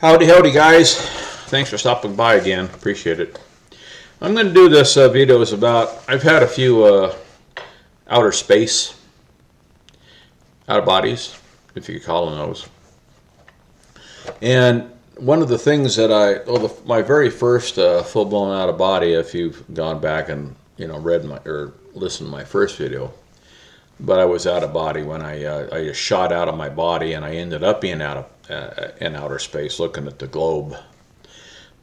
Howdy, howdy, guys. Thanks for stopping by again. Appreciate it. I'm going to do this video is about, I've had a few outer space, out of bodies, if you could call them those. And one of the things that my very first full-blown out of body, if you've gone back and read my or listened to my first video, but I was out of body when I just shot out of my body and I ended up being out of in outer space looking at the globe.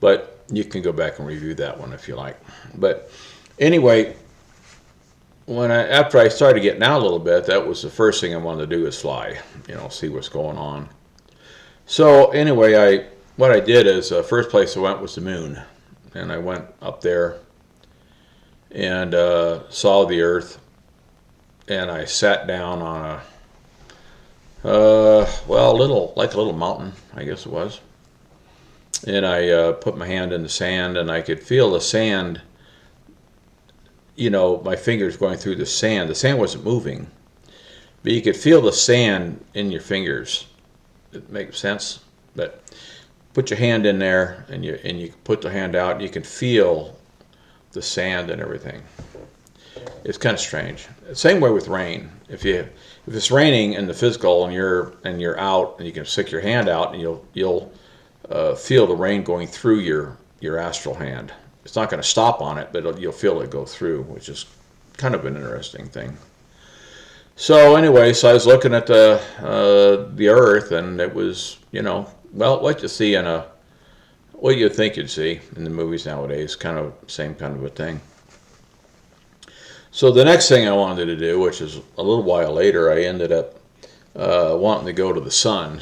But you can go back and review that one if you like. But anyway, after I started getting out a little bit, that was the first thing I wanted to do is fly, see what's going on. So anyway, what I did is first place I went was the moon, and I went up there and saw the Earth, and I sat down on a little mountain, I guess it was. And I put my hand in the sand, and I could feel the sand, my fingers going through the sand. The sand wasn't moving, but you could feel the sand in your fingers. It makes sense? But put your hand in there, and you put the hand out, and you can feel the sand and everything. It's kind of strange. Same way with rain. If it's raining in the physical and you're out and you can stick your hand out and you'll feel the rain going through your astral hand. It's not going to stop on it, but you'll feel it go through, which is kind of an interesting thing. So anyway, I was looking at the Earth, and it was what you see what you think you'd see in the movies nowadays, kind of same kind of a thing. So the next thing I wanted to do, which is a little while later, I ended up wanting to go to the sun.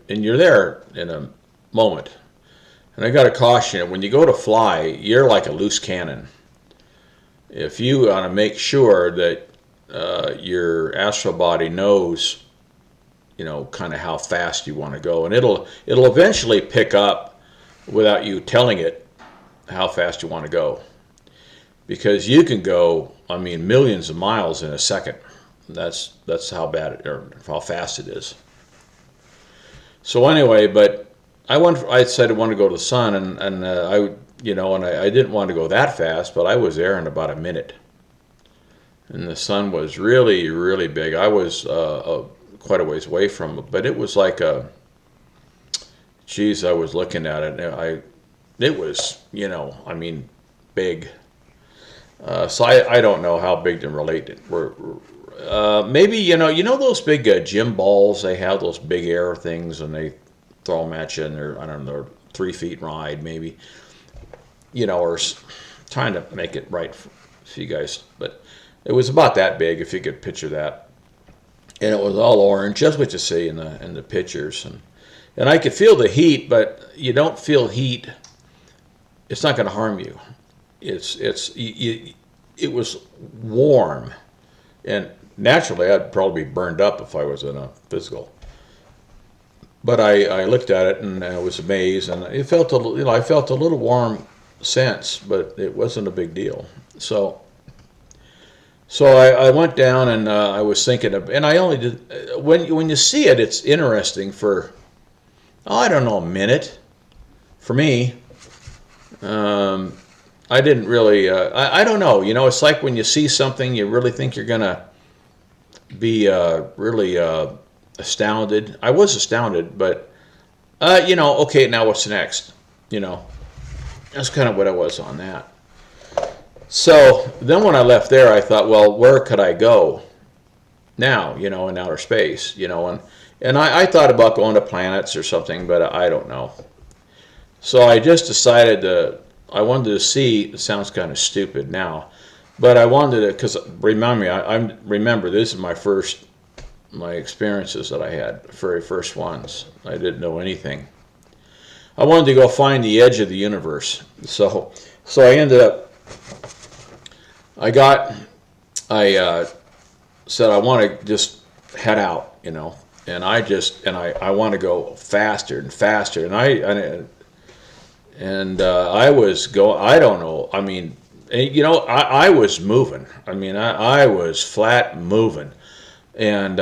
And you're there in a moment. And I got to caution you, when you go to fly, you're like a loose cannon. If you want to make sure that your astral body knows, kind of how fast you want to go, and it'll eventually pick up without you telling it how fast you want to go. Because you can go, millions of miles in a second. That's how how fast it is. So anyway, but I said I wanted to go to the sun, and I didn't want to go that fast, but I was there in about a minute. And the sun was really, really big. I was quite a ways away from it, but it was like I was looking at it, and it was, big. So I don't know how big to relate it. Maybe those big gym balls, they have those big air things, and they throw them at you, and they're 3 feet wide, maybe, or trying to make it right for you guys. But it was about that big, if you could picture that, and it was all orange, just what you see in the pictures, and I could feel the heat, but you don't feel heat. It's not going to harm you. It was warm, and naturally I'd probably be burned up if I was in a physical. But I looked at it and I was amazed, and it felt I felt a little warm sense, but it wasn't a big deal. So I went down, and I was thinking and I only did when you see it, it's interesting for I don't know, a minute for me. I didn't really, I don't know, it's like when you see something, you really think you're going to be really astounded. I was astounded, but, okay, now what's next? That's kind of what I was on that. So then when I left there, I thought, well, where could I go now, in outer space, and I thought about going to planets or something, but I don't know. So I just decided I wanted to see, it sounds kind of stupid now, but I wanted to, because remember, this is my experiences that I had, the very first ones. I didn't know anything. I wanted to go find the edge of the universe. So I ended up, I said I want to just head out, and I want to go faster and faster, and I was going, I don't know, I was moving. I was flat moving. And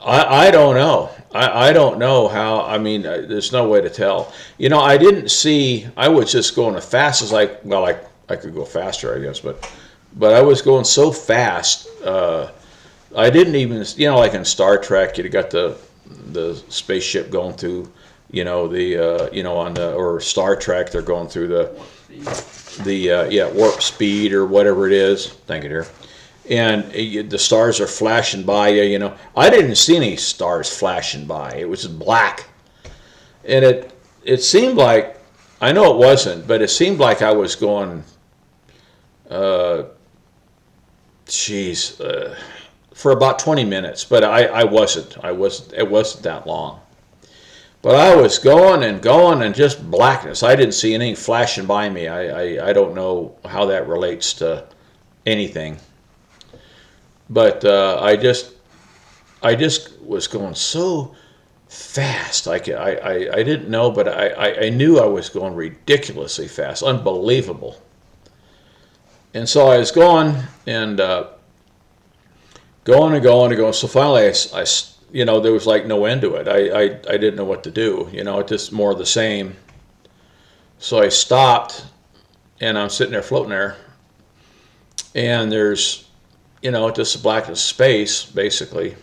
I don't know. I don't know how. I mean, there's no way to tell. You know, I didn't see. I was just going as fast as I could go faster, I guess, but I was going so fast. I didn't even, you know, like in Star Trek, you got the spaceship going through, you know, the you know, on the, or Star Trek, they're going through the yeah, warp speed or whatever it is. Thank you, dear. And the stars are flashing by you. You know, I didn't see any stars flashing by. It was black, and it seemed like, I know it wasn't, but it seemed like I was going, geez, for about 20 minutes. But I wasn't. It wasn't that long. But I was going and going and just blackness. I didn't see anything flashing by me. I don't know how that relates to anything. But I just was going so fast. I didn't know, but I knew I was going ridiculously fast, unbelievable. And so I was going and going and going and going. So finally, I you know, there was like no end to it. I didn't know what to do. You know, it just more of the same. So I stopped, and I'm sitting there floating there, and there's, you know, just a blackness space basically.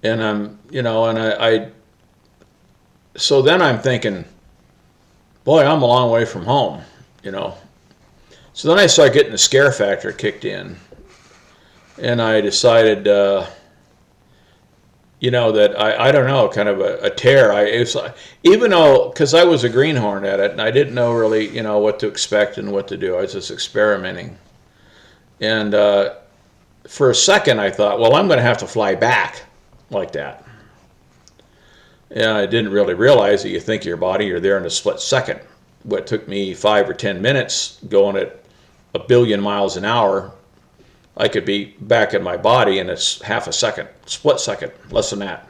And I'm, you know, and I so then I'm thinking, boy, I'm a long way from home, you know. So then I started getting the scare factor kicked in, and I decided, you know, that I don't know, kind of a tear. It's even though, because I was a greenhorn at it, and I didn't know really, you know, what to expect and what to do. I was just experimenting, and for a second I thought, well, I'm going to have to fly back like that. And I didn't really realize that you think of your body, you're there in a split second. What took me 5 or 10 minutes going at 1 billion miles an hour, I could be back in my body in it's half a second, split second, less than that.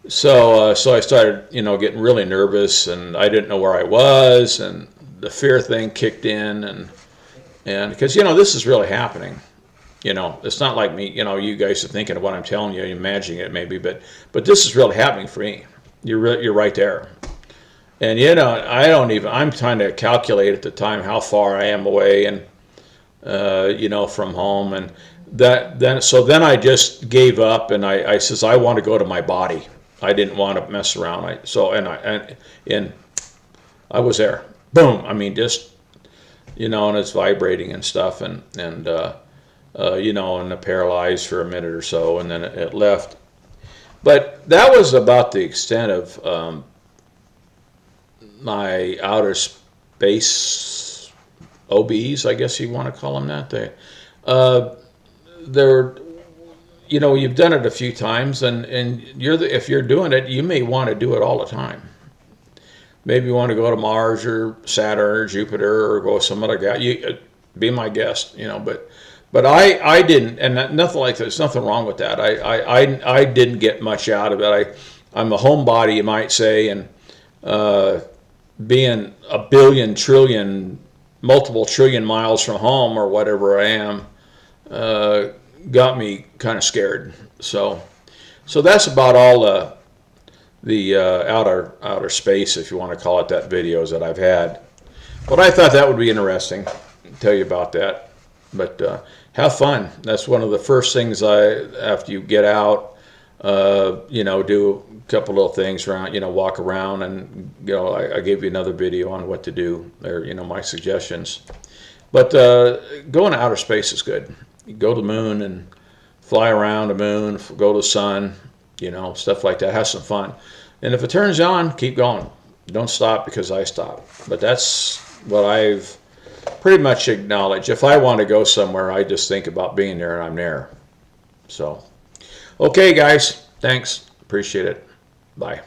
So so I started, you know, getting really nervous, and I didn't know where I was, and the fear thing kicked in, and because, you know, this is really happening. You know, it's not like me, you know, you guys are thinking of what I'm telling you, imagining it maybe, but this is really happening for me. You're right there. And, you know, I'm trying to calculate at the time how far I am away, and, you know, from home. And then I just gave up, and I says, I want to go to my body. I didn't want to mess around. And I was there. Boom. I mean, just, you know, and it's vibrating and stuff, and you know, and paralyzed for a minute or so, and then it left. But that was about the extent of my outer space OBs, I guess you want to call them that. They're, you know, you've done it a few times, and if you're doing it, you may want to do it all the time. Maybe you want to go to Mars or Saturn or Jupiter, or go some other guy. You be my guest, you know, but I didn't, and nothing like that. There's nothing wrong with that. I didn't get much out of it. I'm a homebody, you might say, and being a billion, trillion, multiple trillion miles from home or whatever I am, got me kind of scared. So that's about all the outer space, if you want to call it that, videos that I've had. But I thought that would be interesting to tell you about that. But have fun. That's one of the first things after you get out, you know, do a couple little things around, you know, walk around, and, you know, I gave you another video on what to do, or, you know, my suggestions. But going to outer space is good. You go to the moon and fly around the moon, go to the sun, you know, stuff like that. Have some fun. And if it turns on, keep going. Don't stop because I stopped. But that's what I've pretty much acknowledged. If I want to go somewhere, I just think about being there, and I'm there. So, okay, guys. Thanks. Appreciate it. Bye.